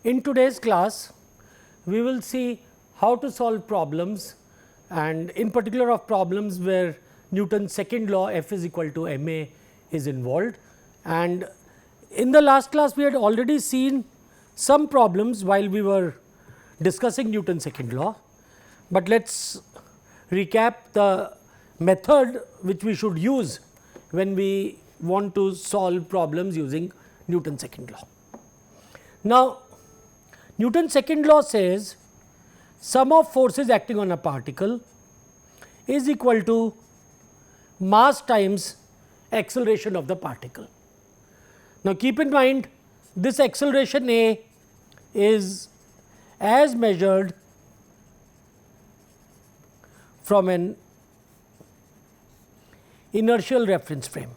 In today's class, we will see how to solve problems, and in particular of problems where Newton's second law F is equal to m a is involved. And in the last class, we had already seen some problems while we were discussing Newton's second law, but let us recap the method which we should use when we want to solve problems using Newton's second law. Now, Newton's second law says sum of forces acting on a particle is equal to mass times acceleration of the particle. Now, keep in mind this acceleration A is as measured from an inertial reference frame.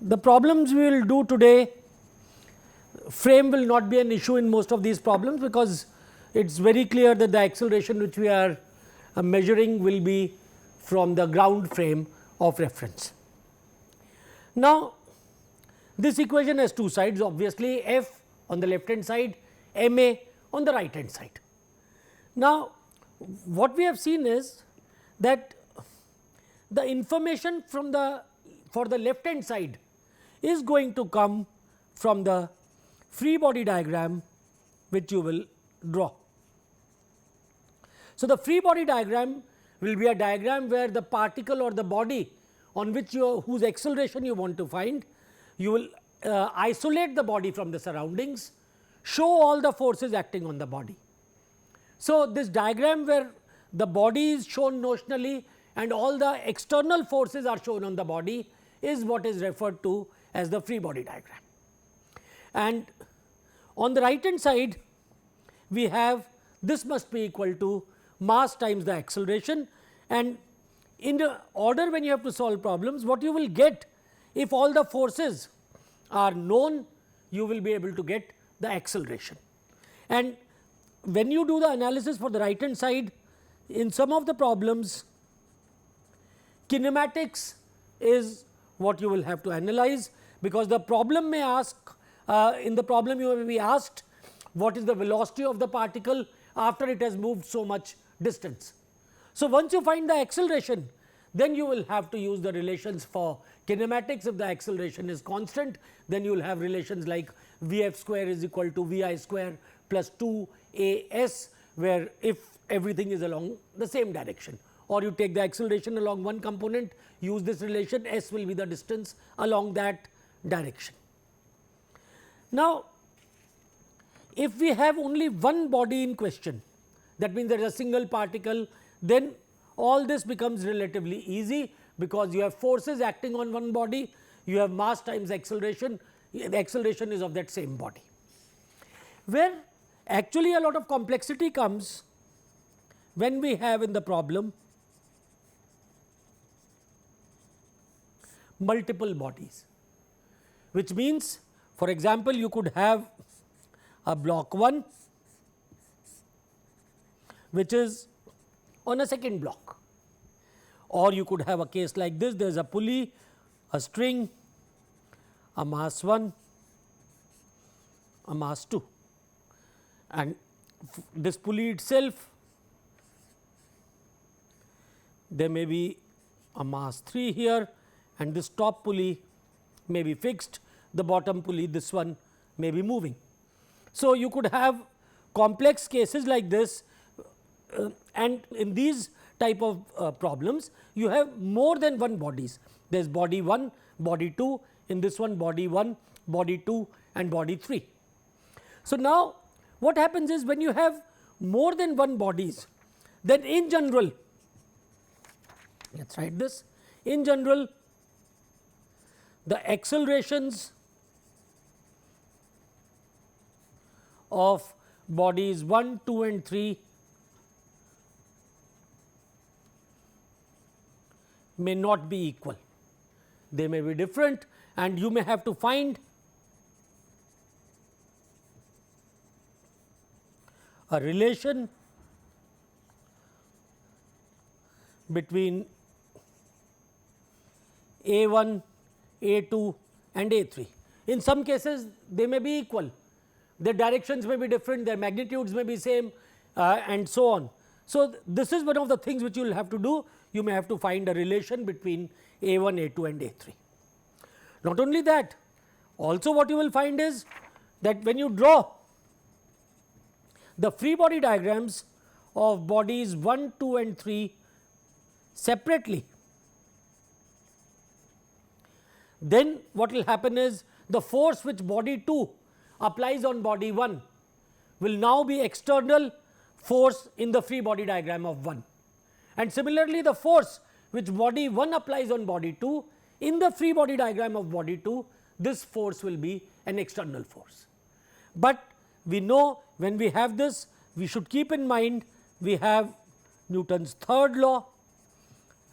The problems we will do today, frame will not be an issue in most of these problems, because it is very clear that the acceleration which we are measuring will be from the ground frame of reference. Now, this equation has two sides, obviously F on the left hand side, m a on the right hand side. Now, what we have seen is that the information from for the left hand side is going to come from the free body diagram which you will draw. So, the free body diagram will be a diagram where the particle or the body on which whose acceleration you want to find, you will isolate the body from the surroundings, show all the forces acting on the body. So, this diagram where the body is shown notionally and all the external forces are shown on the body is what is referred to as the free body diagram. And on the right hand side, we have this must be equal to mass times the acceleration, and in the order when you have to solve problems, what you will get, if all the forces are known, you will be able to get the acceleration. And when you do the analysis for the right hand side, in some of the problems, kinematics is what you will have to analyze, because the problem may ask, in the problem you may be asked what is the velocity of the particle after it has moved so much distance. So, once you find the acceleration, then you will have to use the relations for kinematics. If the acceleration is constant, then you will have relations like v f square is equal to v I square plus 2 a s, where if everything is along the same direction, or you take the acceleration along one component, use this relation, s will be the distance along that direction. Now, if we have only one body in question, that means there is a single particle, then all this becomes relatively easy, because you have forces acting on one body, you have mass times acceleration, the acceleration is of that same body. Where actually a lot of complexity comes when we have in the problem multiple bodies, which means, for example, you could have a block 1 which is on a second block, or you could have a case like this, there is a pulley, a string, a mass 1, a mass 2, and this pulley itself, there may be a mass 3 here, and this top pulley may be fixed, the bottom pulley, this one may be moving. So, you could have complex cases like this, and in these type of problems, you have more than one bodies. There is body 1, body 2, in this one body 1, body 2 and body 3. So, now what happens is, when you have more than one bodies, then in general, let us write this, in general the accelerations of bodies 1, 2 and 3 may not be equal, they may be different, and you may have to find a relation between A1, A2 and A3. In some cases they may be equal, their directions may be different, their magnitudes may be same and so on. So, this is one of the things which you will have to do. You may have to find a relation between A1, A2 and A3. Not only that, also what you will find is that when you draw the free body diagrams of bodies 1, 2 and 3 separately, then what will happen is the force which body 2 applies on body 1 will now be external force in the free body diagram of 1, and similarly the force which body 1 applies on body 2 in the free body diagram of body 2, this force will be an external force. But we know when we have this, we should keep in mind we have Newton's third law,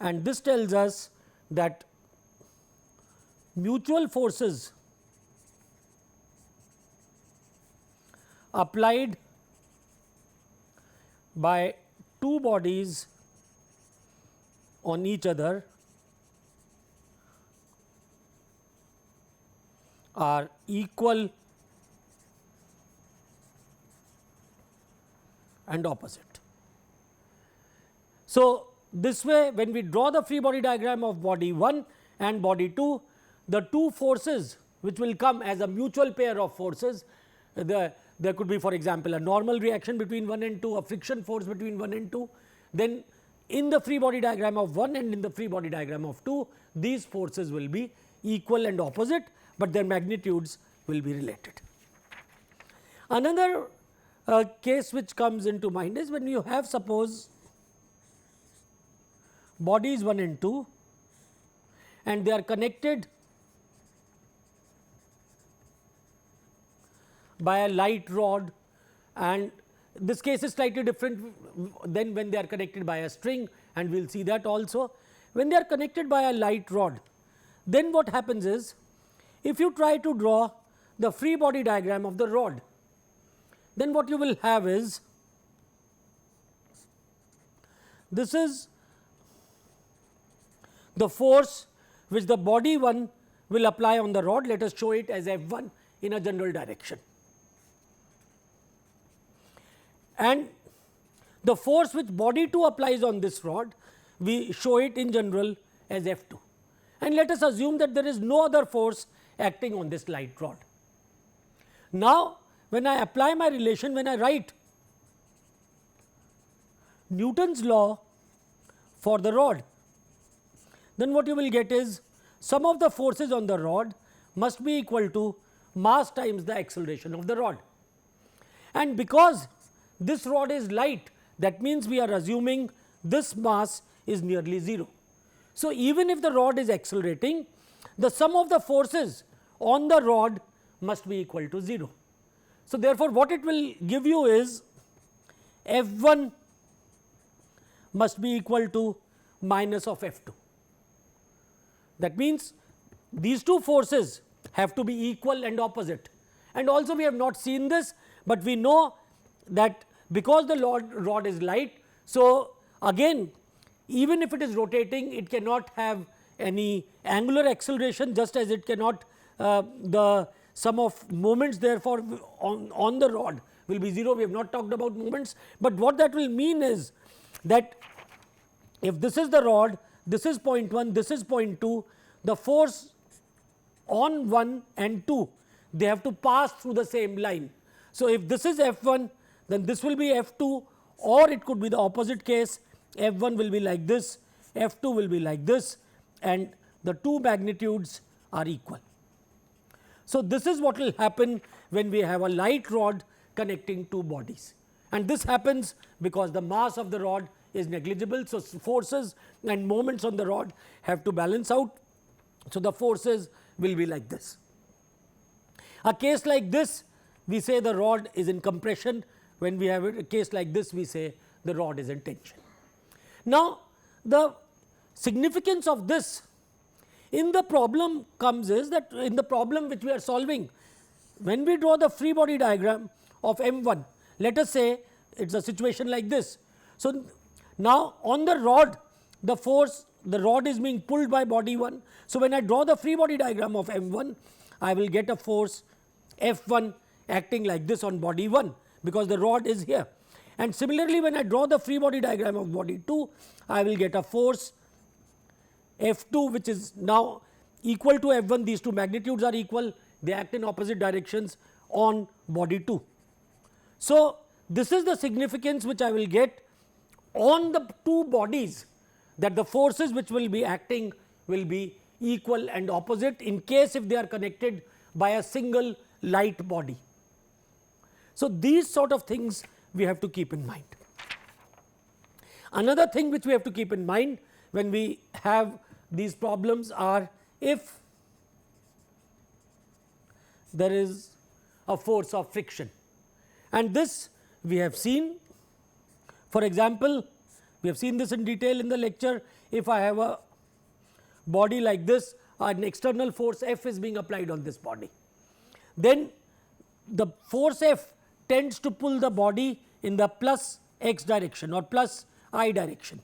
and this tells us that mutual forces applied by two bodies on each other are equal and opposite. So, this way when we draw the free body diagram of body 1 and body 2, the two forces which will come as a mutual pair of forces, there could be for example, a normal reaction between 1 and 2, a friction force between 1 and 2. Then in the free body diagram of 1 and in the free body diagram of 2, these forces will be equal and opposite, but their magnitudes will be related. Another case which comes into mind is when you have suppose bodies 1 and 2 and they are connected by a light rod, and this case is slightly different than when they are connected by a string, and we will see that also. When they are connected by a light rod, then what happens is, if you try to draw the free body diagram of the rod, then what you will have is, this is the force which the body 1 will apply on the rod. Let us show it as F1 in a general direction, and the force which body 2 applies on this rod, we show it in general as F2, and let us assume that there is no other force acting on this light rod. Now, when I apply my relation, when I write Newton's law for the rod, then what you will get is sum of the forces on the rod must be equal to mass times the acceleration of the rod, and because this rod is light, that means we are assuming this mass is nearly 0. So, even if the rod is accelerating, the sum of the forces on the rod must be equal to 0. So, therefore, what it will give you is F1 must be equal to minus of F2. That means, these two forces have to be equal and opposite, and also we have not seen this, but we know that because the rod is light. So, again even if it is rotating, it cannot have any angular acceleration, just as it cannot the sum of moments therefore on the rod will be 0. We have not talked about moments, but what that will mean is that if this is the rod, this is point 1, this is point 2, the force on 1 and 2, they have to pass through the same line. So, if this is F1, then this will be F2, or it could be the opposite case, F1 will be like this, F2 will be like this, and the two magnitudes are equal. So, this is what will happen when we have a light rod connecting two bodies, and this happens because the mass of the rod is negligible. So, forces and moments on the rod have to balance out. So, the forces will be like this. A case like this, we say the rod is in compression. When we have a case like this, we say the rod is in tension. Now, the significance of this in the problem comes is that in the problem which we are solving, when we draw the free body diagram of M1, let us say it is a situation like this. So, now on the rod, the force, the rod is being pulled by body 1. So, when I draw the free body diagram of M1, I will get a force F1 acting like this on body 1, because the rod is here. And similarly, when I draw the free body diagram of body 2, I will get a force F2 which is now equal to F1, these two magnitudes are equal, they act in opposite directions on body 2. So, this is the significance which I will get on the two bodies, that the forces which will be acting will be equal and opposite in case if they are connected by a single light body. So, these sort of things we have to keep in mind. Another thing which we have to keep in mind when we have these problems are, if there is a force of friction, and this we have seen. For example, we have seen this in detail in the lecture. If I have a body like this, an external force F is being applied on this body, then the force F tends to pull the body in the plus x direction or plus I direction.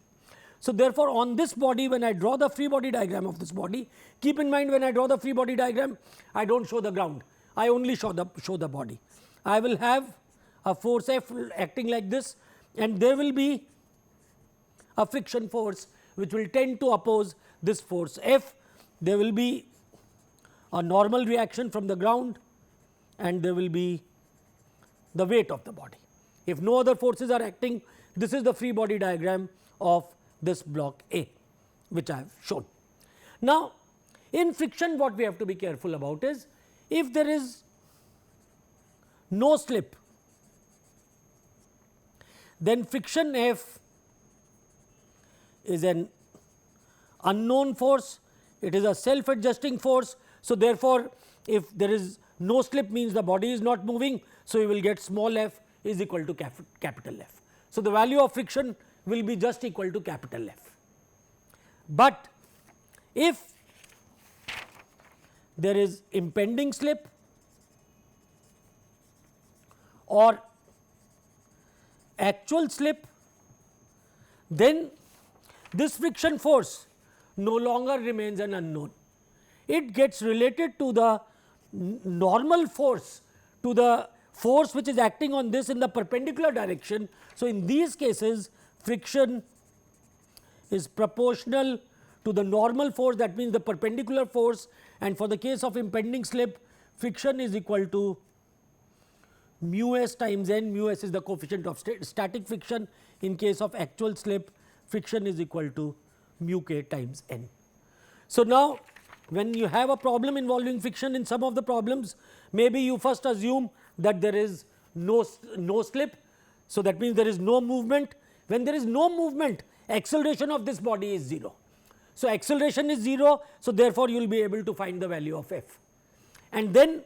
So, therefore, on this body, when I draw the free body diagram of this body, keep in mind, when I draw the free body diagram, I do not show the ground, I only show the body. I will have a force F acting like this, and there will be a friction force which will tend to oppose this force F. There will be a normal reaction from the ground, and there will be the weight of the body. If no other forces are acting, this is the free body diagram of this block A, which I have shown. Now, in friction, what we have to be careful about is, if there is no slip, then friction F is an unknown force, it is a self adjusting force. So, therefore, if there is no slip, means the body is not moving. So, you will get small f is equal to capital F. So, the value of friction will be just equal to capital F. But if there is impending slip or actual slip, then this friction force no longer remains an unknown. It gets related to the normal force, to the force which is acting on this in the perpendicular direction. So, in these cases, friction is proportional to the normal force, that means the perpendicular force, and for the case of impending slip, friction is equal to mu s times n. Mu s is the coefficient of static friction. In case of actual slip, friction is equal to mu k times n. So, now when you have a problem involving friction, in some of the problems, maybe you first assume that there is no slip. So, that means there is no movement. When there is no movement, acceleration of this body is 0. So, acceleration is 0. So, therefore, you will be able to find the value of f. And then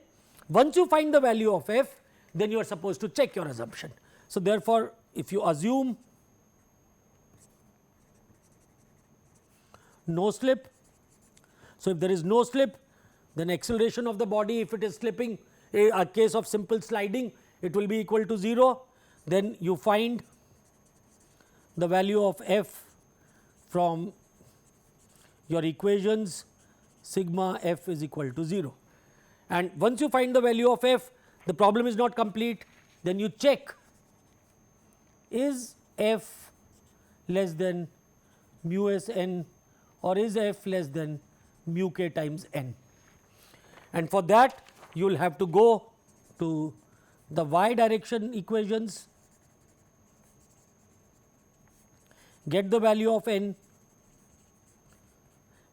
once you find the value of f, then you are supposed to check your assumption. So, therefore, if you assume no slip, so if there is no slip, then acceleration of the body, if it is slipping, a case of simple sliding, it will be equal to 0. Then you find the value of f from your equations, sigma f is equal to 0. And once you find the value of f, the problem is not complete, then you check, is f less than mu s n or is f less than mu k times n. And for that, you will have to go to the y direction equations, get the value of n,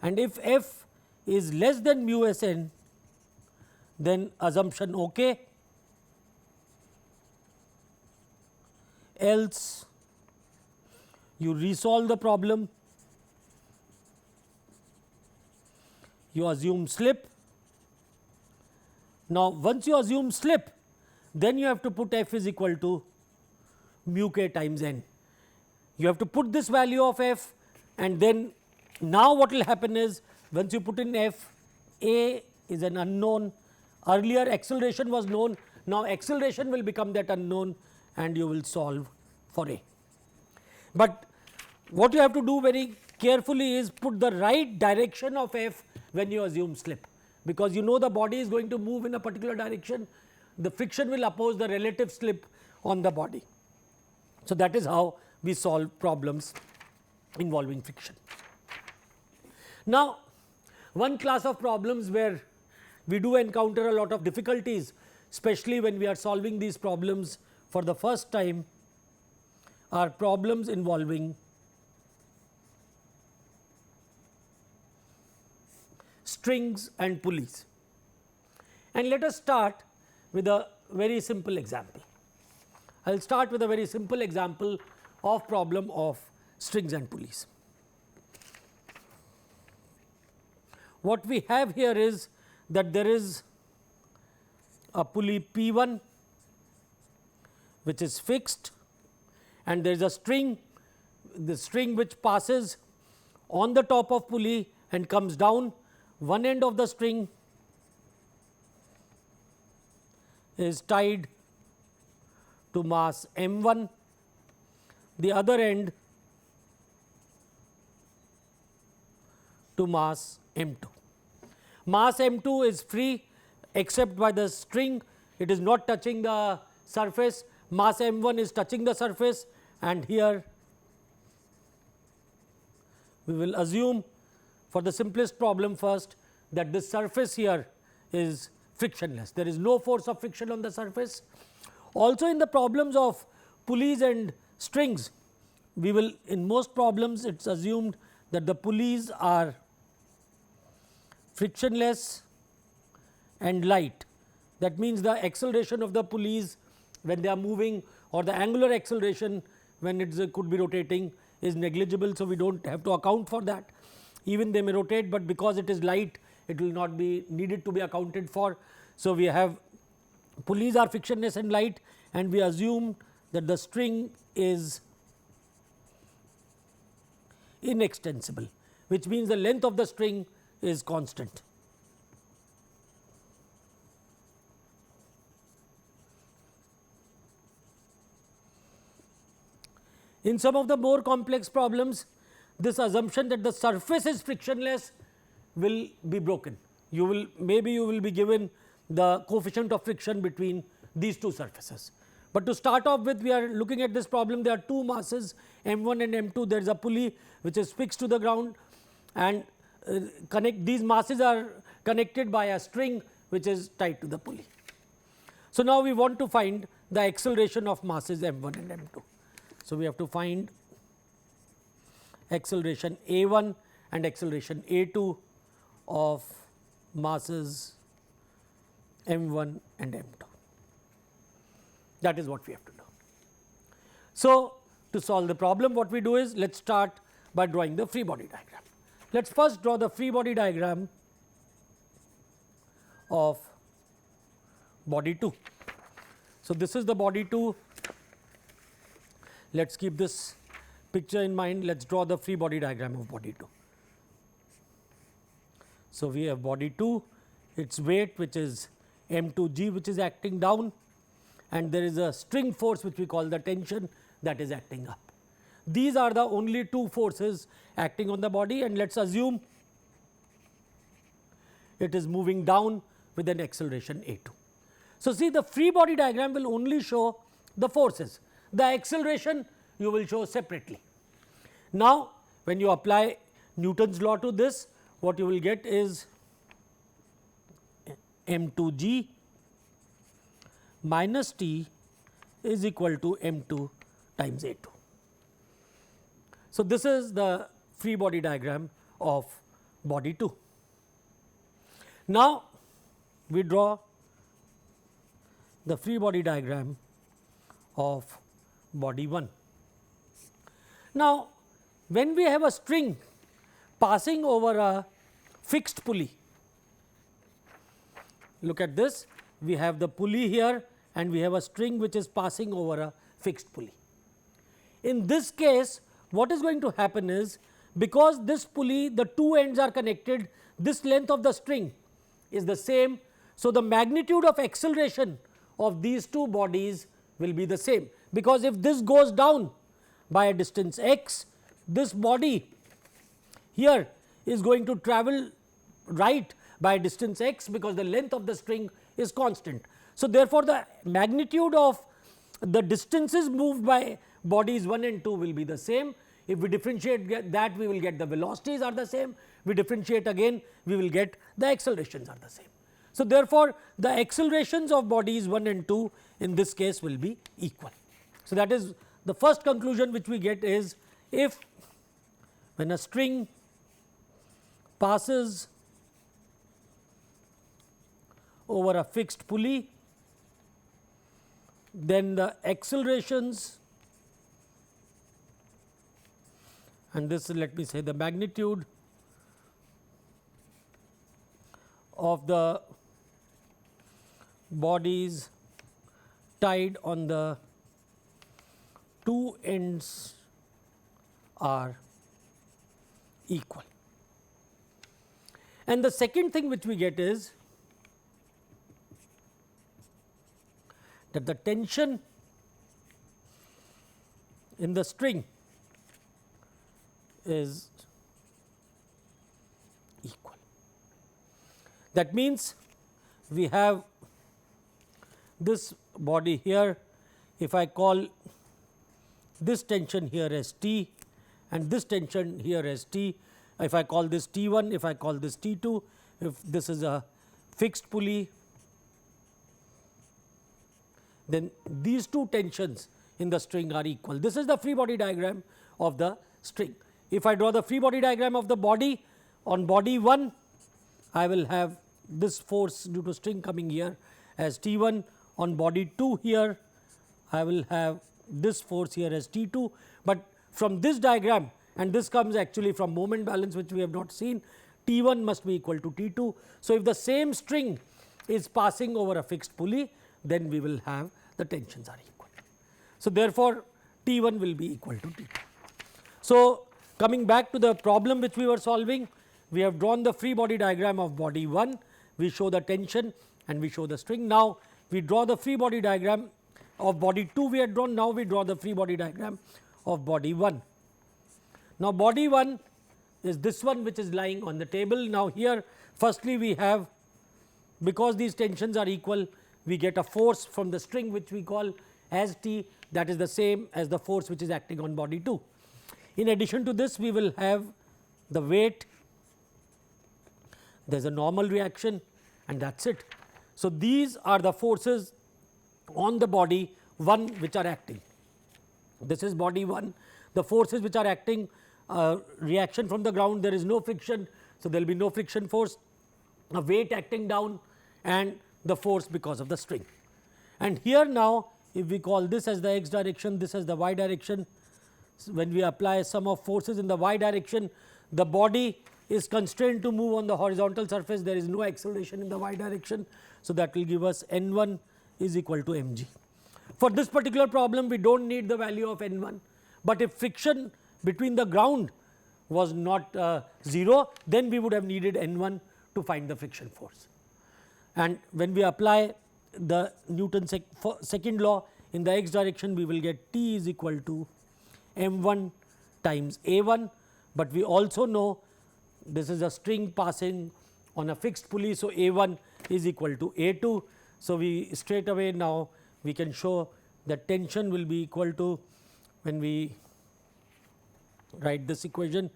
and if f is less than mu s n, then assumption OK, else you resolve the problem, you assume slip. Now, once you assume slip, then you have to put f is equal to mu k times n. You have to put this value of f, and then now what will happen is, once you put in f, a is an unknown, earlier acceleration was known, now acceleration will become that unknown and you will solve for a. But what you have to do very carefully is put the right direction of f when you assume slip, because you know the body is going to move in a particular direction, the friction will oppose the relative slip on the body. So, that is how we solve problems involving friction. Now, one class of problems where we do encounter a lot of difficulties, especially when we are solving these problems for the first time, are problems involving strings and pulleys. And let us start with a very simple example. I will start with a very simple example of problem of strings and pulleys. What we have here is that there is a pulley P1 which is fixed, and there is a string, the string which passes on the top of pulley and comes down. One end of the string is tied to mass m1, the other end to mass m2. Mass m2 is free except by the string, it is not touching the surface. Mass m1 is touching the surface, and here we will assume for the simplest problem first that this surface here is frictionless. There is no force of friction on the surface. Also in the problems of pulleys and strings, we will, in most problems it is assumed that the pulleys are frictionless and light. That means the acceleration of the pulleys when they are moving, or the angular acceleration when it could be rotating, is negligible. So, we do not have to account for that. Even they may rotate, but because it is light, it will not be needed to be accounted for. So, we have pulleys are frictionless and light, and we assume that the string is inextensible, which means the length of the string is constant. In some of the more complex problems, this assumption that the surface is frictionless will be broken. You will be given the coefficient of friction between these two surfaces. But to start off with, we are looking at this problem. There are two masses m1 and m2. There is a pulley which is fixed to the ground, and these masses are connected by a string which is tied to the pulley. So, now we want to find the acceleration of masses m1 and m2. So, we have to find acceleration a1 and acceleration a2 of masses m1 and m2. That is what we have to do. So, to solve the problem, what we do is, let us start by drawing the free body diagram. Let us first draw the free body diagram of body 2. So, this is the body 2. Let us keep this picture in mind. Let us draw the free body diagram of body 2. So, we have body 2, its weight which is m2g, which is acting down, and there is a string force which we call the tension, that is acting up. These are the only two forces acting on the body, and let us assume it is moving down with an acceleration a2. So, see, the free body diagram will only show the forces, the acceleration you will show separately. Now, when you apply Newton's law to this, what you will get is m2g minus t is equal to m2 times a2. So, this is the free body diagram of body 2. Now, we draw the free body diagram of body 1. Now, when we have a string passing over a fixed pulley, look at this, we have the pulley here and we have a string which is passing over a fixed pulley. In this case, what is going to happen is, because this pulley, the two ends are connected, this length of the string is the same. So, the magnitude of acceleration of these two bodies will be the same, because if this goes down by a distance x, this body here is going to travel right by distance x because the length of the string is constant. So, therefore, the magnitude of the distances moved by bodies 1 and 2 will be the same. If we differentiate that, we will get the velocities are the same. We differentiate again, we will get the accelerations are the same. So, therefore, the accelerations of bodies 1 and 2 in this case will be equal. So, that is the first conclusion which we get is if when a string passes over a fixed pulley, then the accelerations, and this let me say the magnitude of the bodies tied on the two ends are equal. And the second thing which we get is that the tension in the string is equal. That means, we have this body here, if I call this tension here as T and this tension here as T, if I call this T1, if I call this T2, if this is a fixed pulley, then these two tensions in the string are equal. This is the free body diagram of the string. If I draw the free body diagram of the body, on body 1, I will have this force due to string coming here as T1, on body 2 here, I will have this force here as T2, but from this diagram, and this comes actually from moment balance which we have not seen, T1 must be equal to T2. So, if the same string is passing over a fixed pulley, then we will have the tensions are equal. So, therefore, T1 will be equal to T2. So, coming back to the problem which we were solving, we have drawn the free body diagram of body 1, we show the tension and we show the string. Now, we draw the free body diagram of body 2 we had drawn, now we draw the free body diagram of body 1. Now, body 1 is this one which is lying on the table. Now, here firstly we have, because these tensions are equal, we get a force from the string which we call as T, that is the same as the force which is acting on body 2. In addition to this, we will have the weight, there is a normal reaction and that is it. So, these are the forces on the body 1 which are acting. This is body 1, the forces which are acting, reaction from the ground, there is no friction. So, there will be no friction force, a weight acting down and the force because of the string. And here now, if we call this as the x direction, this as the y direction, so when we apply sum of forces in the y direction, the body is constrained to move on the horizontal surface, there is no acceleration in the y direction. So, that will give us N1 is equal to mg. For this particular problem, we do not need the value of N1, but if friction between the ground was not 0, then we would have needed N1 to find the friction force. And when we apply the Newton's second law in the x direction, we will get T is equal to m1 times a1, but we also know this is a string passing on a fixed pulley. So, a1 is equal to a2. So, we straight away now we can show that tension will be equal to, when we write this equation,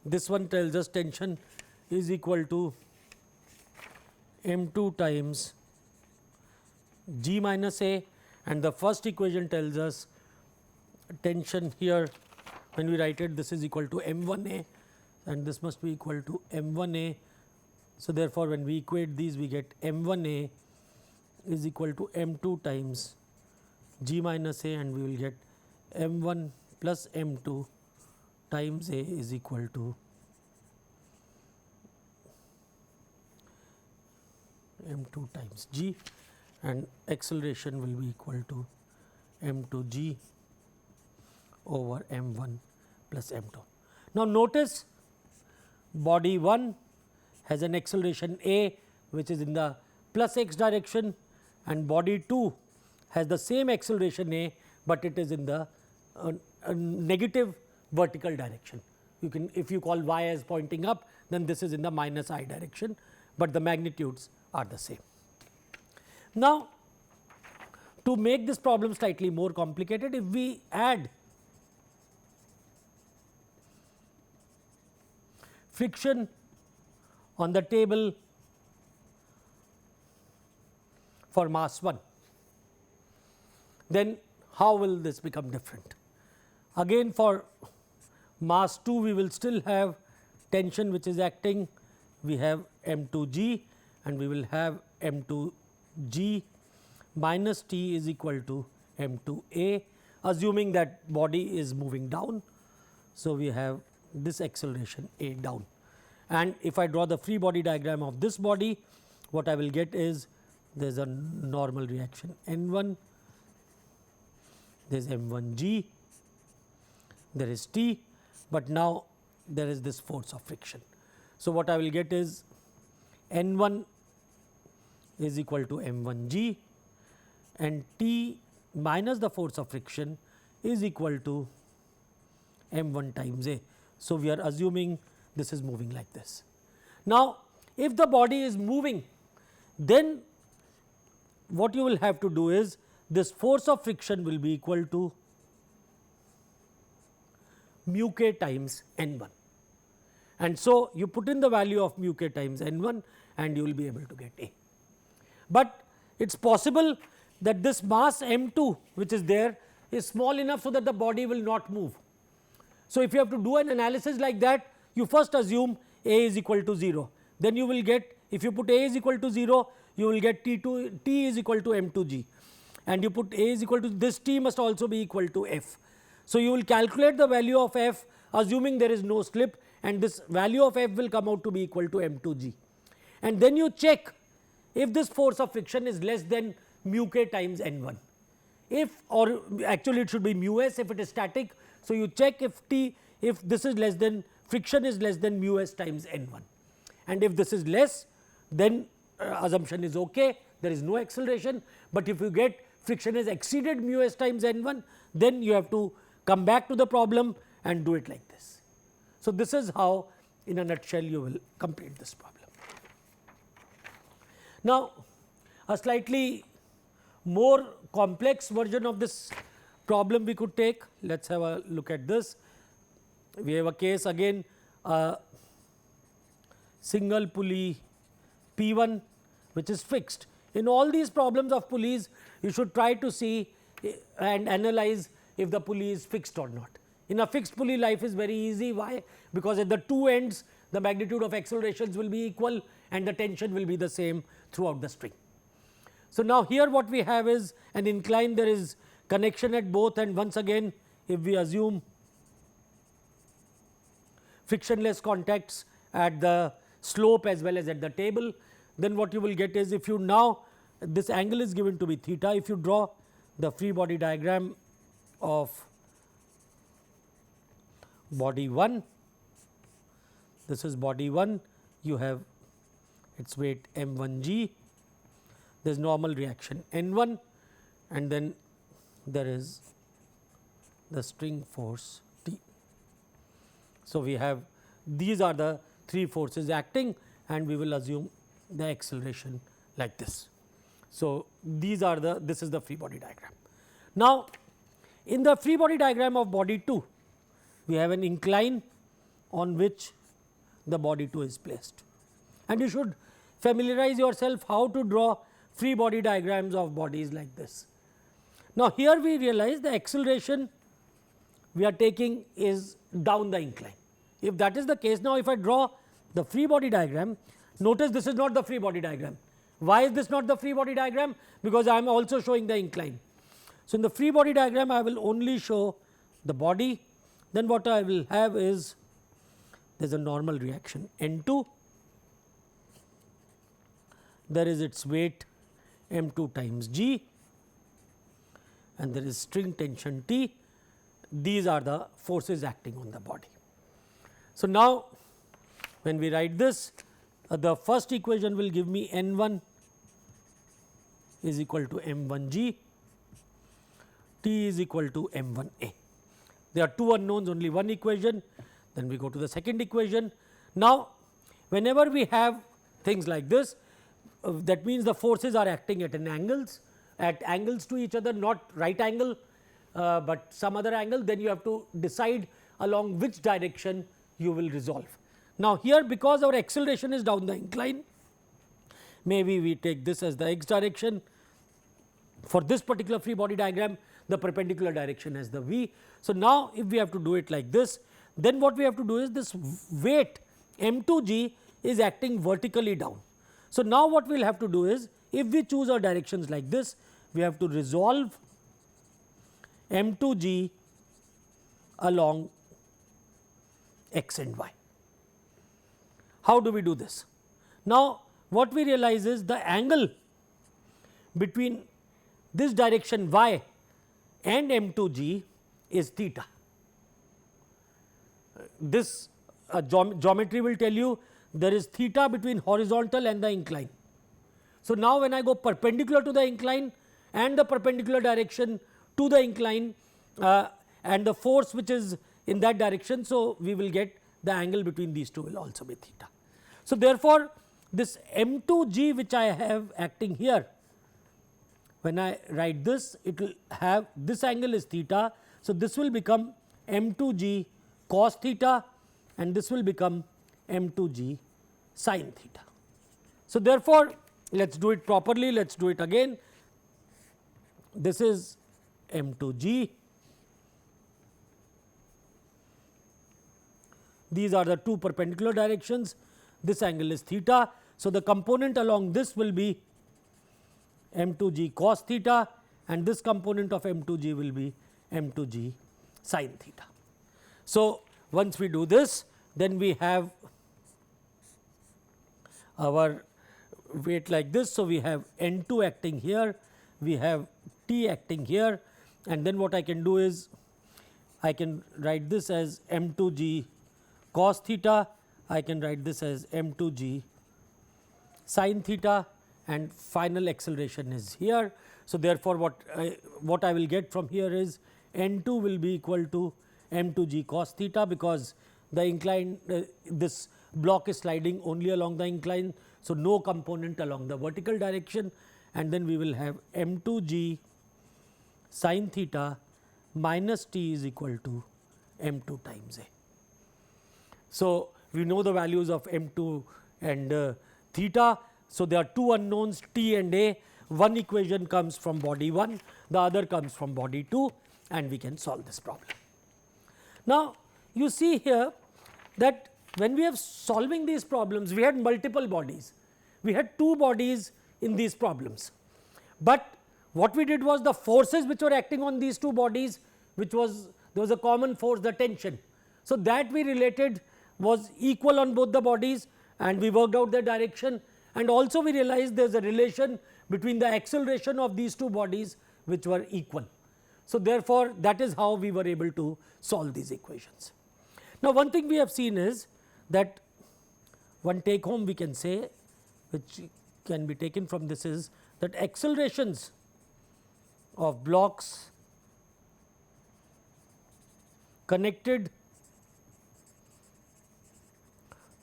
this one tells us tension is equal to m2 times g minus a, and the first equation tells us tension here, when we write it, this is equal to m1a and this must be equal to m1a. So, therefore, when we equate these, we get m1a is equal to m2 times g minus a, and we will get m1 plus m2 times a is equal to m2 times g, and acceleration will be equal to m2 g over m1 plus m2. Now, notice body 1 has an acceleration a which is in the plus x direction, and body 2 has the same acceleration a, but it is in the negative vertical direction. You can, if you call y as pointing up, then this is in the minus I direction, but the magnitudes are the same. Now, to make this problem slightly more complicated, if we add friction on the table for mass 1, then how will this become different? Again, for mass 2 we will still have tension which is acting, we have M2G and we will have M2G minus T is equal to M2A, assuming that body is moving down. So, we have this acceleration A down, and if I draw the free body diagram of this body, what I will get is there is a normal reaction N1, there is M1G, there is T, but now there is this force of friction. So, what I will get is N1 is equal to M1G and T minus the force of friction is equal to M1 times A. So, we are assuming this is moving like this. Now, if the body is moving, then what you will have to do is this force of friction will be equal to mu k times N1, and so you put in the value of mu k times N1 and you will be able to get A. But it is possible that this mass M2 which is there is small enough so that the body will not move. So, if you have to do an analysis like that, you first assume A is equal to 0, then you will get, if you put A is equal to 0, you will get T is equal to M2G, and you put A is equal to this T must also be equal to F. So, you will calculate the value of F assuming there is no slip, and this value of F will come out to be equal to M2G, and then you check if this force of friction is less than mu k times N1, if, or actually it should be mu s if it is static. So, you check if this is less than, friction is less than mu s times N1, and if this is less, then assumption is okay, there is no acceleration, but if you get friction has exceeded mu s times N1, then you have to come back to the problem and do it like this. So, this is how in a nutshell you will complete this problem. Now, a slightly more complex version of this problem we could take. Let us have a look at this. We have a case again, single pulley P1 which is fixed. In all these problems of pulleys, you should try to see and analyze if the pulley is fixed or not. In a fixed pulley, life is very easy. Why? Because at the two ends the magnitude of accelerations will be equal and the tension will be the same throughout the string. So, now here what we have is an incline, there is connection at both, and once again if we assume frictionless contacts at the slope as well as at the table, then what you will get is, if you now, this angle is given to be theta, if you draw the free body diagram of body 1, this is body 1, you have its weight M1G, there is normal reaction N1, and then there is the string force T. So, we have these are the three forces acting, and we will assume the acceleration like this. So, these are the, this is the free body diagram. Now, in the free body diagram of body 2, we have an incline on which the body 2 is placed, and you should familiarize yourself how to draw free body diagrams of bodies like this. Now, here we realize the acceleration we are taking is down the incline. If that is the case, now if I draw the free body diagram, notice this is not the free body diagram. Why is this not the free body diagram? Because I am also showing the incline. So, in the free body diagram I will only show the body, then what I will have is there is a normal reaction N2, there is its weight M2 times G, and there is string tension T. These are the forces acting on the body. So, now when we write this, the first equation will give me N1 is equal to M1G, T is equal to M1A. There are two unknowns, only one equation, then we go to the second equation. Now, whenever we have things like this. That means the forces are acting at angles to each other, not right angle, but some other angle. Then you have to decide along which direction you will resolve. Now, here because our acceleration is down the incline, maybe we take this as the x direction. For this particular free body diagram, the perpendicular direction as the v. So, now if we have to do it like this, then what we have to do is this weight m2g is acting vertically down. So, now what we will have to do is, if we choose our directions like this, we have to resolve m2g along x and y. How do we do this? Now, what we realize is the angle between this direction y and m2g is theta. This geometry will tell you there is theta between horizontal and the incline. So, now when I go perpendicular to the incline and the perpendicular direction to the incline and the force which is in that direction. So, we will get the angle between these two will also be theta. So, therefore, this m2g which I have acting here, when I write this, it will have this angle is theta. So, this will become m2g cos theta and this will become m2g sin theta. So, therefore, let us do it properly, let us do it again. This is m2g, these are the two perpendicular directions, this angle is theta. So, the component along this will be m2g cos theta and this component of m2g will be m2g sin theta. So, once we do this, then we have our weight like this. So, we have N2 acting here, we have T acting here, and then what I can do is I can write this as m2g cos theta, I can write this as m2g sin theta, and final acceleration is here. So, therefore, what I will get from here is N2 will be equal to m2g cos theta, because the incline this block is sliding only along the incline. So, no component along the vertical direction, and then we will have m2g sin theta minus t is equal to m2 times a. So, we know the values of m2 and theta. So, there are two unknowns t and a, one equation comes from body 1, the other comes from body 2, and we can solve this problem. Now, you see here that when we have solving these problems, we had multiple bodies, we had two bodies in these problems, but what we did was the forces which were acting on these two bodies, which was there was a common force, the tension. So, that we related was equal on both the bodies and we worked out their direction, and also we realized there is a relation between the acceleration of these two bodies which were equal. So, therefore, that is how we were able to solve these equations. Now, one thing we have seen is that one take home we can say, which can be taken from this, is that accelerations of blocks connected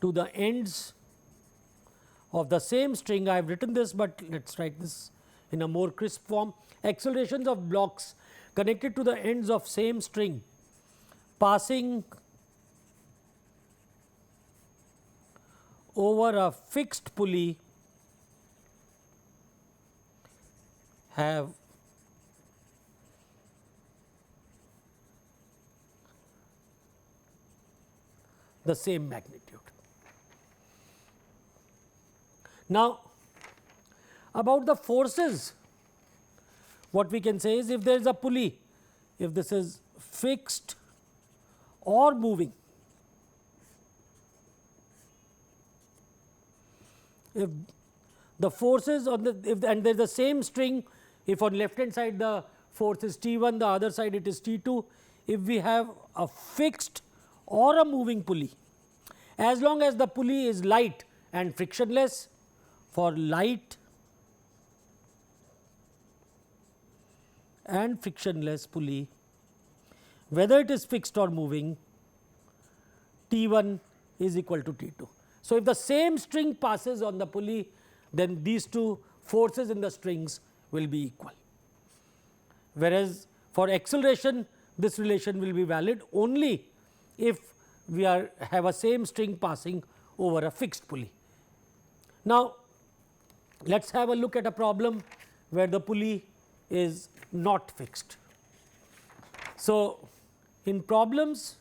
to the ends of the same string, I have written this, but let us write this in a more crisp form. Accelerations of blocks connected to the ends of same string passing over a fixed pulley have the same magnitude. Now, about the forces, what we can say is, if there is a pulley, if this is fixed or moving, if the forces on the and there is the same string, if on left hand side the force is T1, the other side it is T2, if we have a fixed or a moving pulley, as long as the pulley is light and frictionless, for light and frictionless pulley, whether it is fixed or moving, T1 is equal to T2. So, if the same string passes on the pulley, then these two forces in the strings will be equal. Whereas, for acceleration, this relation will be valid only if we have a same string passing over a fixed pulley. Now, let us have a look at a problem where the pulley is not fixed. So, in problems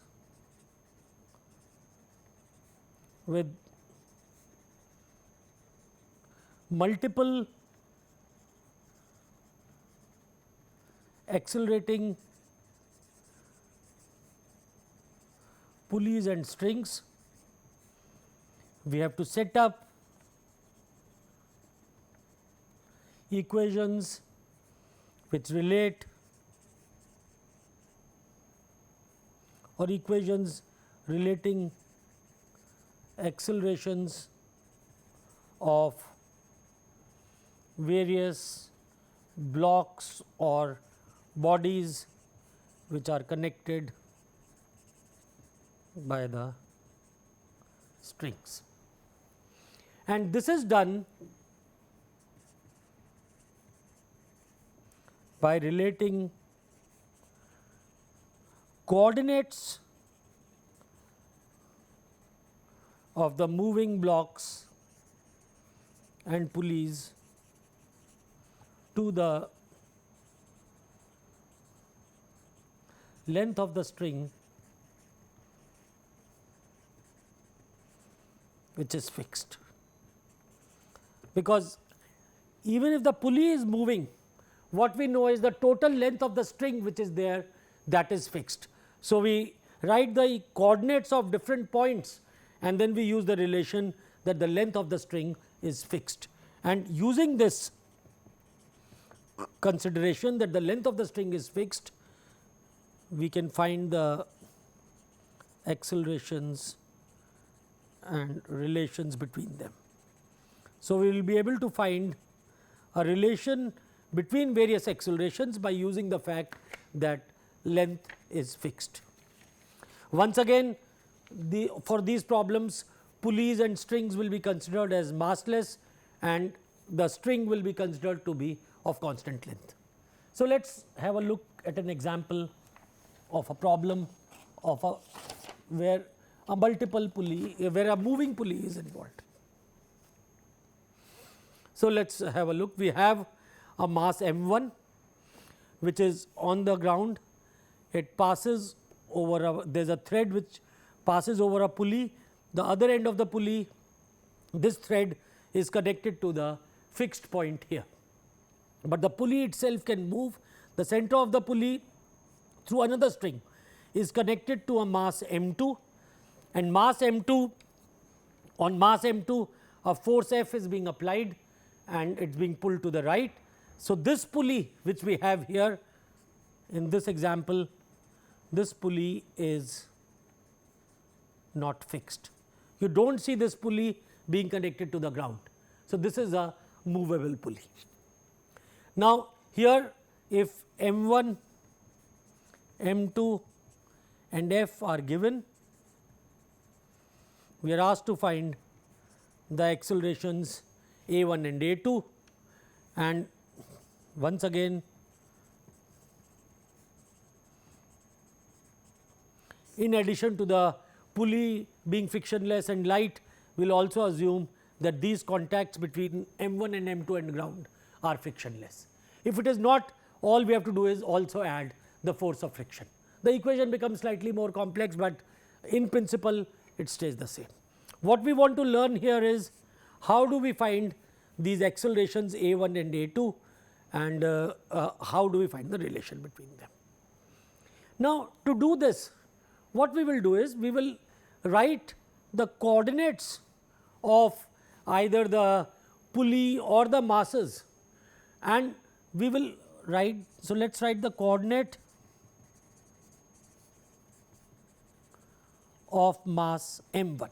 with multiple accelerating pulleys and strings, we have to set up equations which relate or equations relating accelerations of various blocks or bodies which are connected by the strings. And this is done by relating coordinates of the moving blocks and pulleys to the length of the string which is fixed. Because even if the pulley is moving, what we know is the total length of the string which is there, that is fixed. So, we write the coordinates of different points and then we use the relation that the length of the string is fixed. And using this consideration that the length of the string is fixed, we can find the accelerations and relations between them. So, we will be able to find a relation between various accelerations by using the fact that length is fixed. Once again, for these problems, pulleys and strings will be considered as massless and the string will be considered to be of constant length. So, let us have a look at an example of a problem of where a multiple pulley, where a moving pulley is involved. So, let us have a look. We have a mass m1 which is on the ground. It passes over there is a thread which passes over a pulley. The other end of the pulley, this thread is connected to the fixed point here, but the pulley itself can move. The center of the pulley through another string is connected to a mass m2, and mass m2, on mass m2 a force F is being applied and it is being pulled to the right. So, this pulley which we have here in this example, this pulley is not fixed. You do not see this pulley being connected to the ground. So, this is a movable pulley. Now, here if m1, m2 and f are given, we are asked to find the accelerations a1 and a2, and once again in addition to the pulley being frictionless and light, we will also assume that these contacts between m1 and m2 and ground are frictionless. If it is not, all we have to do is also add the force of friction. The equation becomes slightly more complex, but in principle it stays the same. What we want to learn here is how do we find these accelerations a1 and a2, and how do we find the relation between them. Now, to do this, what we will do is we will write the coordinates of either the pulley or the masses, and we will write. So, let us write the coordinate of mass m1.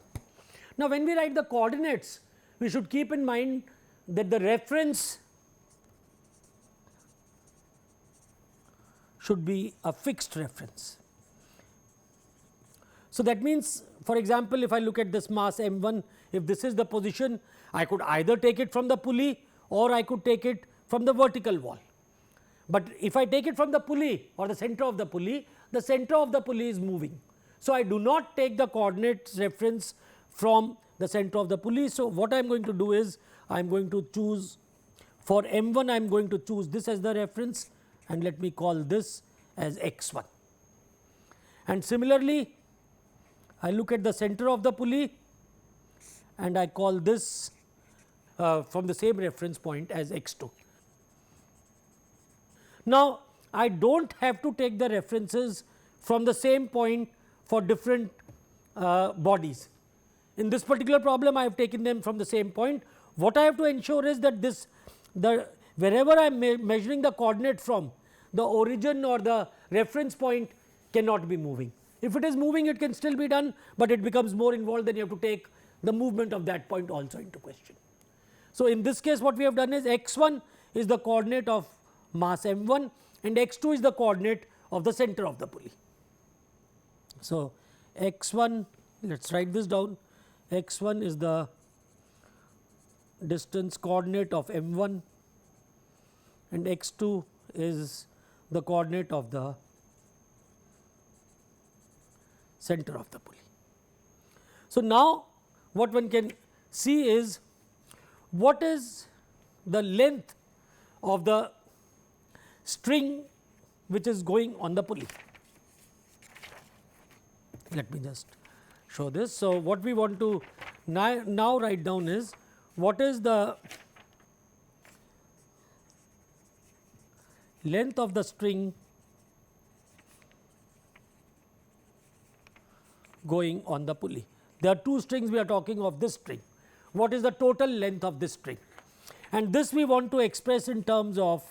Now, when we write the coordinates, we should keep in mind that the reference should be a fixed reference. So, that means, for example, if I look at this mass m1, if this is the position, I could either take it from the pulley or I could take it from the vertical wall. But if I take it from the pulley or the center of the pulley is moving. So, I do not take the coordinates reference from the center of the pulley. So, what I am going to do is, I am going to choose for m1, I am going to choose this as the reference, and let me call this as x1. And similarly, I look at the center of the pulley and I call this from the same reference point as x2. Now, I do not have to take the references from the same point for different bodies. In this particular problem, I have taken them from the same point. What I have to ensure is that wherever I am measuring the coordinate from, the origin or the reference point cannot be moving. If it is moving, it can still be done, but it becomes more involved, then you have to take the movement of that point also into question. So, in this case, what we have done is x1 is the coordinate of mass m1 and x2 is the coordinate of the center of the pulley. So, x1, let us write this down, x1 is the distance coordinate of m1 and x2 is the coordinate of the center of the pulley. So, now what one can see is what is the length of the string which is going on the pulley. Let me just show this. So, what we want to now write down is what is the length of the string going on the pulley. There are two strings, we are talking of this string. What is the total length of this string? And this we want to express in terms of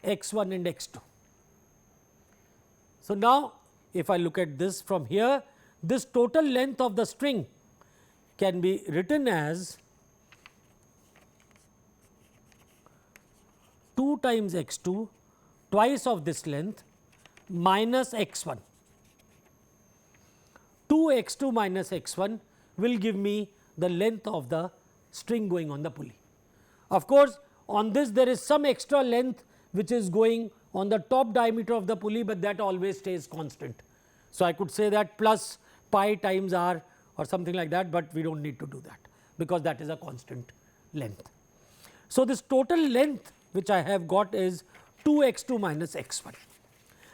x1 and x2. So, now if I look at this from here, this total length of the string can be written as 2 times x2 twice of this length minus x1. 2 x2 minus x1 will give me the length of the string going on the pulley. Of course, on this there is some extra length which is going on the top diameter of the pulley, but that always stays constant. So, I could say that plus pi times r or something like that, but we do not need to do that because that is a constant length. So, this total length which I have got is 2 x2 minus x1.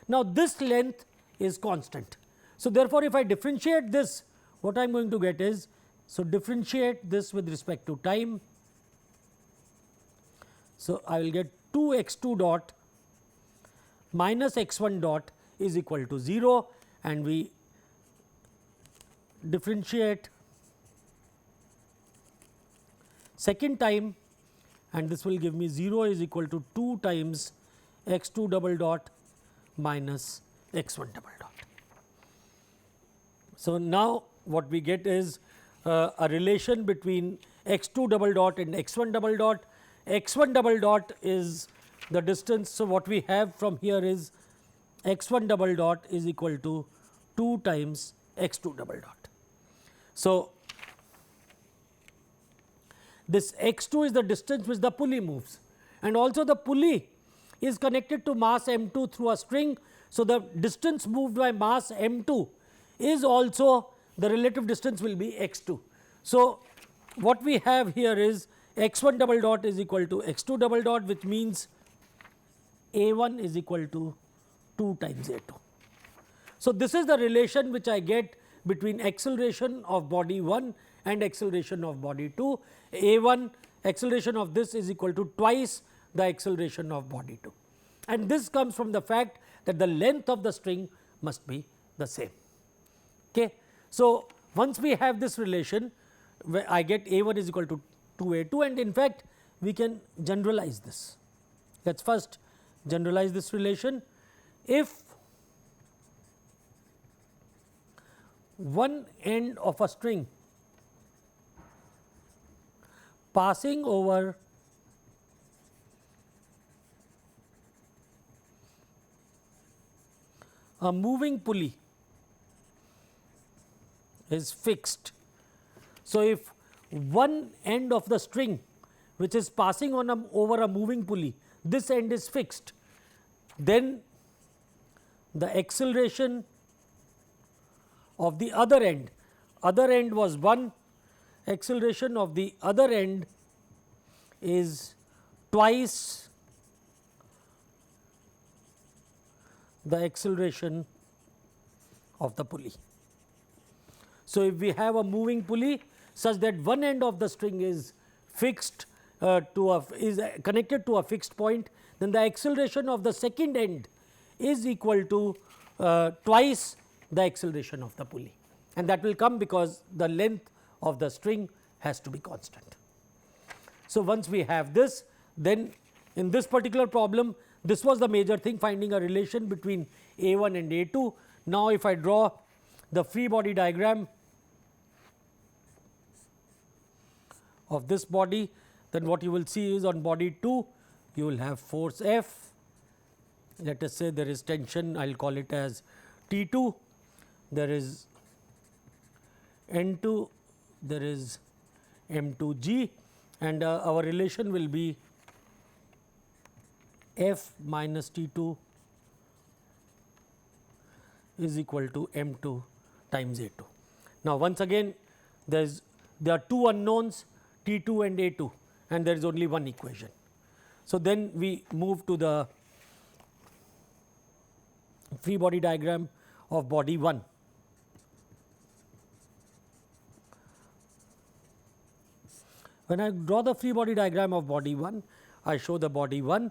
Now, this length is constant. So, therefore, if I differentiate this, what I am going to get is, so differentiate this with respect to time. So, I will get 2 x2 dot minus x1 dot is equal to 0, and we differentiate second time, and this will give me 0 is equal to 2 times x2 double dot minus x1 double dot. So, now what we get is a relation between x2 double dot and x1 double dot. X1 double dot is the distance. So, what we have from here is x1 double dot is equal to 2 times x2 double dot. So, this x2 is the distance which the pulley moves, and also the pulley is connected to mass m2 through a string. So, the distance moved by mass m2 is also the relative distance will be x2. So, what we have here is x1 double dot is equal to x2 double dot, which means a1 is equal to 2 times a2. So, this is the relation which I get between acceleration of body 1 and acceleration of body 2. A1 acceleration of this is equal to twice the acceleration of body 2, and this comes from the fact that the length of the string must be the same. Okay. So, once we have this relation, where I get a1 is equal to 2a2, and in fact, we can generalize this. Let us first generalize this relation. If one end of a string passing over a moving pulley is fixed. So, if one end of the string which is passing on over a moving pulley, this end is fixed, then the acceleration of the other end was 1, acceleration of the other end is twice the acceleration of the pulley. So, if we have a moving pulley such that one end of the string is fixed is connected to a fixed point, then the acceleration of the second end is equal to twice the acceleration of the pulley, and that will come because the length of the string has to be constant. So, once we have this, then in this particular problem, this was the major thing, finding a relation between A1 and A2. Now, if I draw the free body diagram of this body, then what you will see is on body 2, you will have force F. Let us say there is tension, I will call it as T2, there is N2, there is M2G, and our relation will be F minus T2 is equal to M2 times A2. Now, once again there are two unknowns, T2 and A2, and there is only one equation. So, then we move to the free body diagram of body 1. When I draw the free body diagram of body 1, I show the body 1,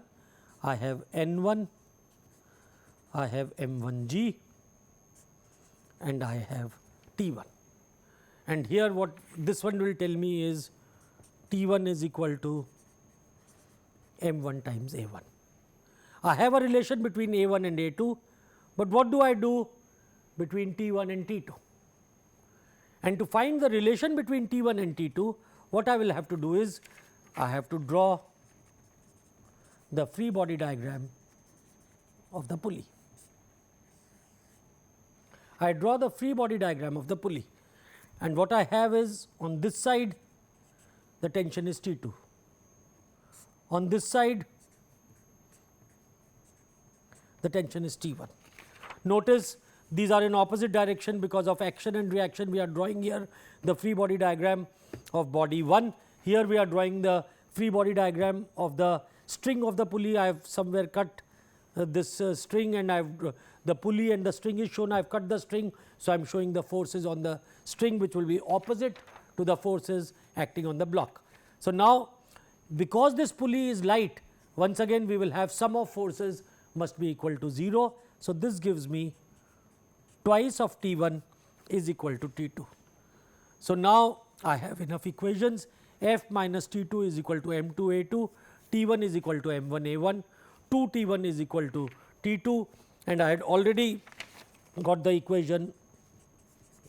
I have N1, I have M1G, and I have T1. And here what this one will tell me is T1 is equal to M1 times A1. I have a relation between A1 and A2, but what do I do between T1 and T2? And to find the relation between T1 and T2, what I will have to do is I have to draw the free body diagram of the pulley. I draw the free body diagram of the pulley, and what I have is on this side the tension is T2, on this side the tension is T1. Notice these are in opposite direction because of action and reaction. We are drawing here the free body diagram of body 1. Here we are drawing the free body diagram of the string of the pulley. I have somewhere cut this string, and I have the pulley and the string is shown. I have cut the string. So, I am showing the forces on the string which will be opposite to the forces acting on the block. So, now because this pulley is light, once again we will have sum of forces must be equal to 0. So, this gives me twice of T1 is equal to T2. So, now I have enough equations. F minus T2 is equal to M2 A2, T1 is equal to M1 A1, 2 T1 is equal to T2, and I had already got the equation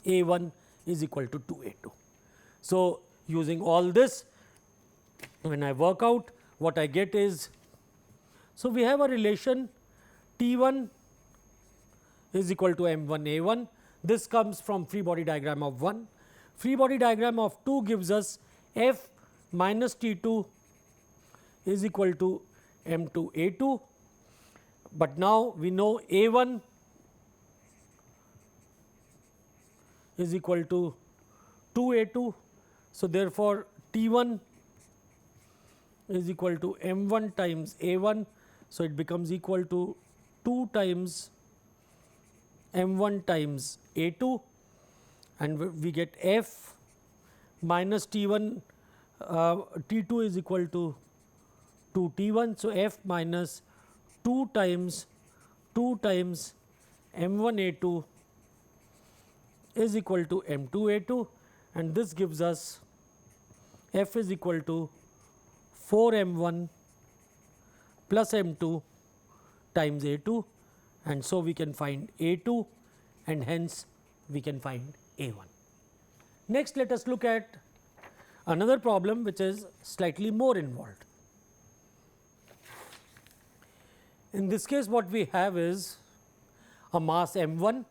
A1 is equal to 2 A2. So, using all this, when I work out, what I get is, so we have a relation T1 is equal to M1 A1. This comes from free body diagram of 1. Free body diagram of 2 gives us F minus T2 is equal to M2 A2, but now we know A1 is equal to 2 A2. So, therefore, T1 is equal to M1 times A1. So, it becomes equal to 2 times M1 times A2, and we get F minus T1 T2 is equal to 2 T1. So, F minus 2 times M1 A2 is equal to M2 A2, and this gives us F is equal to 4 M1 plus M2 times A2, and so we can find A2, and hence we can find A1. Next, let us look at another problem which is slightly more involved. In this case, what we have is a mass M1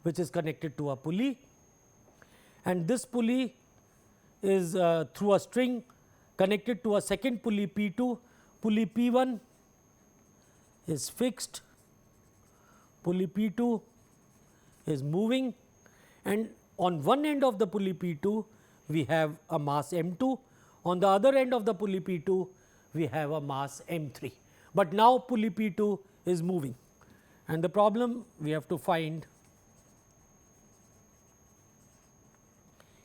which is connected to a pulley, and this pulley is through a string connected to a second pulley P2. Pulley P1 is fixed, pulley P2 is moving, and on one end of the pulley P2 we have a mass M2, on the other end of the pulley P2 we have a mass M3. But now pulley P2 is moving, and the problem we have to find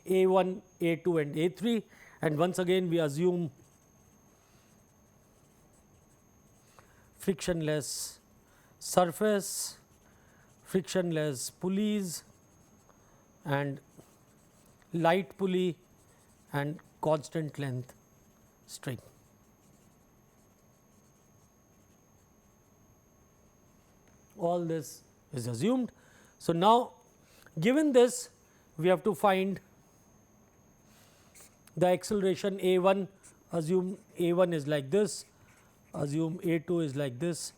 A1, A2 and A3, and once again we assume frictionless surface, frictionless pulleys and light pulley and constant length string. All this is assumed. So, now given this we have to find the acceleration A1, assume A1 is like this, assume A2 is like this,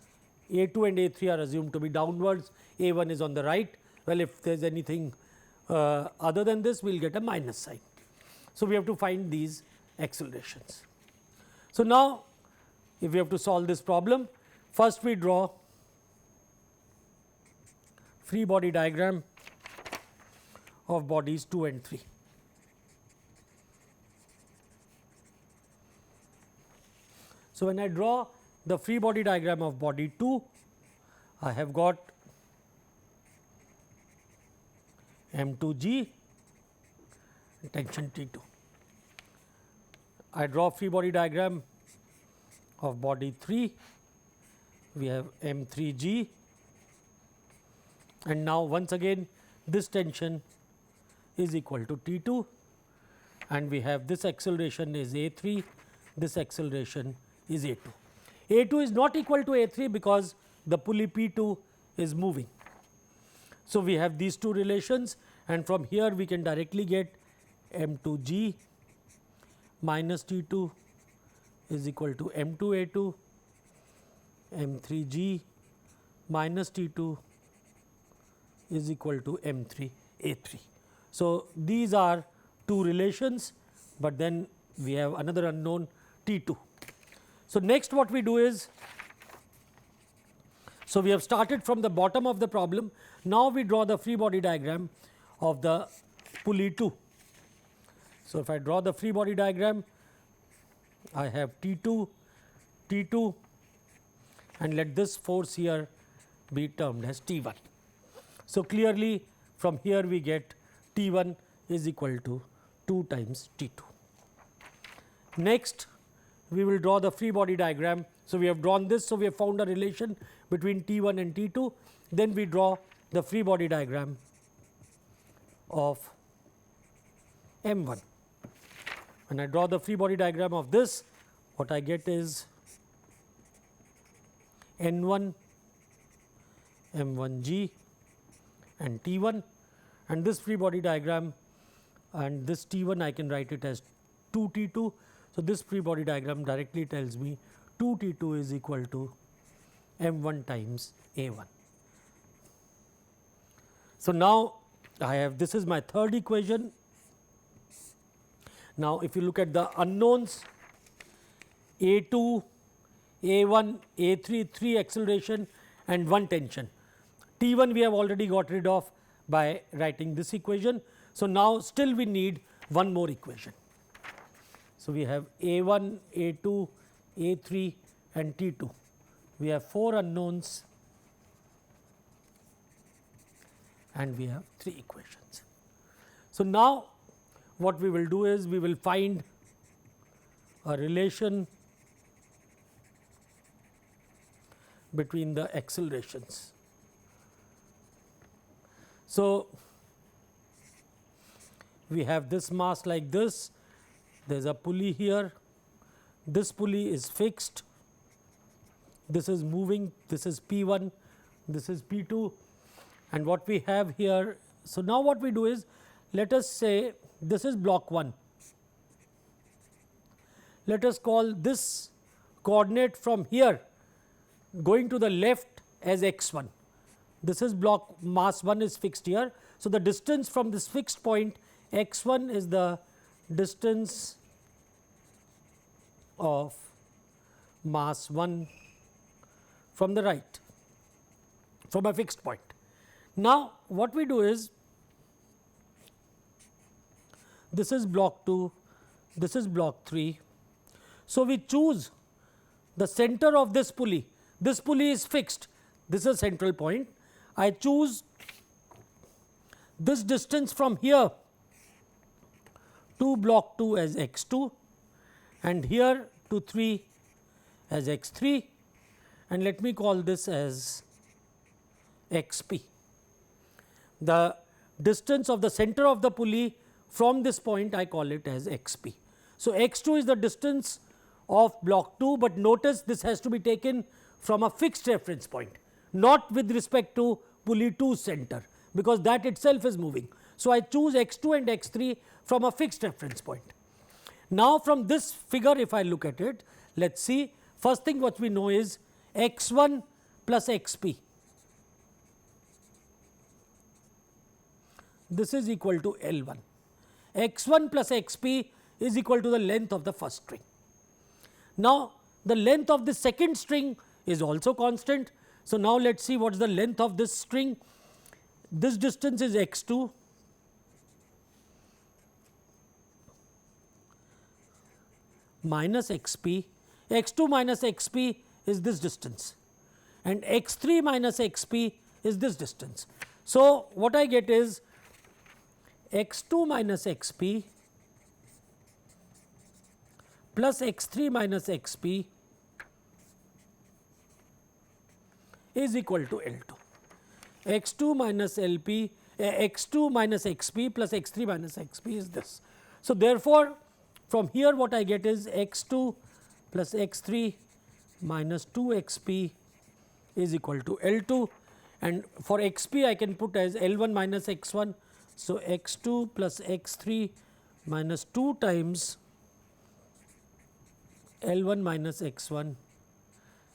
A2 and A3 are assumed to be downwards, A1 is on the right. Well, if there is anything other than this, we will get a minus sign. So, we have to find these accelerations. So, now if we have to solve this problem, first we draw free body diagram of bodies 2 and 3. So, when I draw the free body diagram of body 2, I have got M2G tension T2. I draw free body diagram of body 3, we have M3G, and now once again this tension is equal to T2, and we have this acceleration is A3, this acceleration is A2. A2 is not equal to A3 because the pulley P2 is moving. So, we have these two relations, and from here we can directly get M2G minus T2 is equal to M2A2, M3G minus T2 is equal to M3A3. So, these are two relations, but then we have another unknown T2. So, next what we do is, so we have started from the bottom of the problem. Now, we draw the free body diagram of the pulley 2. So, if I draw the free body diagram, I have T2, T2, and let this force here be termed as T1. So, clearly from here we get T1 is equal to 2 times T2. Next, we will draw the free body diagram. So, we have drawn this. So, we have found a relation between T1 and T2. Then we draw the free body diagram of M1. When I draw the free body diagram of this, what I get is N1, M1G and T1, and this free body diagram and this T1 I can write it as 2 T2. So, this free body diagram directly tells me 2 T2 is equal to M1 times A1. So, now I have, this is my third equation. Now, if you look at the unknowns, A2, A1, A3, 3 acceleration and 1 tension. T1 we have already got rid of by writing this equation. So, now still we need one more equation. So, we have A1, A2, A3 and T2. We have 4 unknowns and we have 3 equations. So, now what we will do is we will find a relation between the accelerations. So, we have this mass like this, there is a pulley here, this pulley is fixed, this is moving, this is P1, this is P2, and what we have here. So, now what we do is, let us say this is block 1. Let us call this coordinate from here going to the left as x1. This is block mass 1 is fixed here. So, the distance from this fixed point x1 is the distance of mass 1 from the right, from a fixed point. Now, what we do is, this is block 2, this is block 3. So, we choose the center of this pulley. This pulley is fixed, this is a central point. I choose this distance from here to block 2 as x 2 and here to 3 as x 3, and let me call this as x p. The distance of the center of the pulley from this point, I call it as x p. So, x 2 is the distance of block 2, but notice this has to be taken from a fixed reference point, not with respect to pulley 2's center, because that itself is moving. So, I choose x 2 and x 3 from a fixed reference point. Now, from this figure, if I look at it, let us see, first thing what we know is x 1 plus x p. This is equal to L 1. X 1 plus x p is equal to the length of the first string. Now, the length of the second string is also constant. So, now let us see what is the length of this string. This distance is x 2 minus x p, x 2 minus x p is this distance and x 3 minus x p is this distance. So, what I get is x 2 minus x p plus x 3 minus x p is equal to L 2. X 2 minus L p, x 2 minus x p plus x 3 minus x p is this. So, therefore, from here what I get is x 2 plus x 3 minus 2 x p is equal to L 2, and for x p I can put as L 1 minus x 1. So, x 2 plus x 3 minus 2 times L 1 minus x 1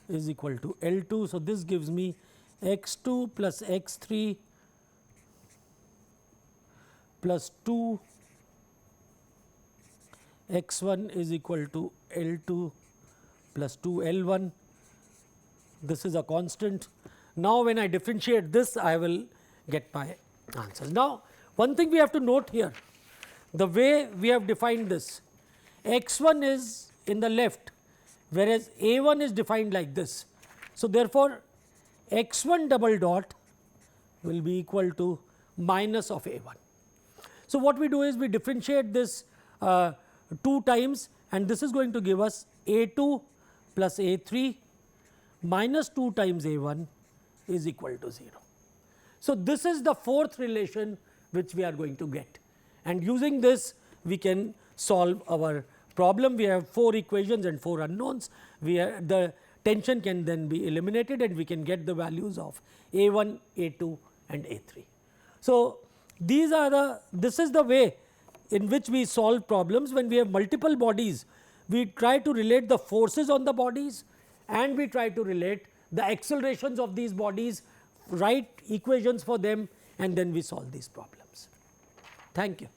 is equal to L 2. So, this gives me x 2 plus x 3 plus 2 x 1 is equal to L 2 plus 2 L 1. This is a constant. Now, when I differentiate this, I will get my answers. Now, one thing we have to note here, the way we have defined this, x 1 is in the left, whereas a 1 is defined like this. So, therefore, x 1 double dot will be equal to minus of a 1. So, what we do is we differentiate this 2 times, and this is going to give us a 2 plus a 3 minus 2 times a 1 is equal to 0. So, this is the fourth relation which we are going to get, and using this we can solve our problem. We have 4 equations and 4 unknowns. The tension can then be eliminated and we can get the values of a 1, a 2 and a 3. So, this is the way in which we solve problems. When we have multiple bodies, we try to relate the forces on the bodies and we try to relate the accelerations of these bodies, write equations for them, and then we solve these problems. Thank you.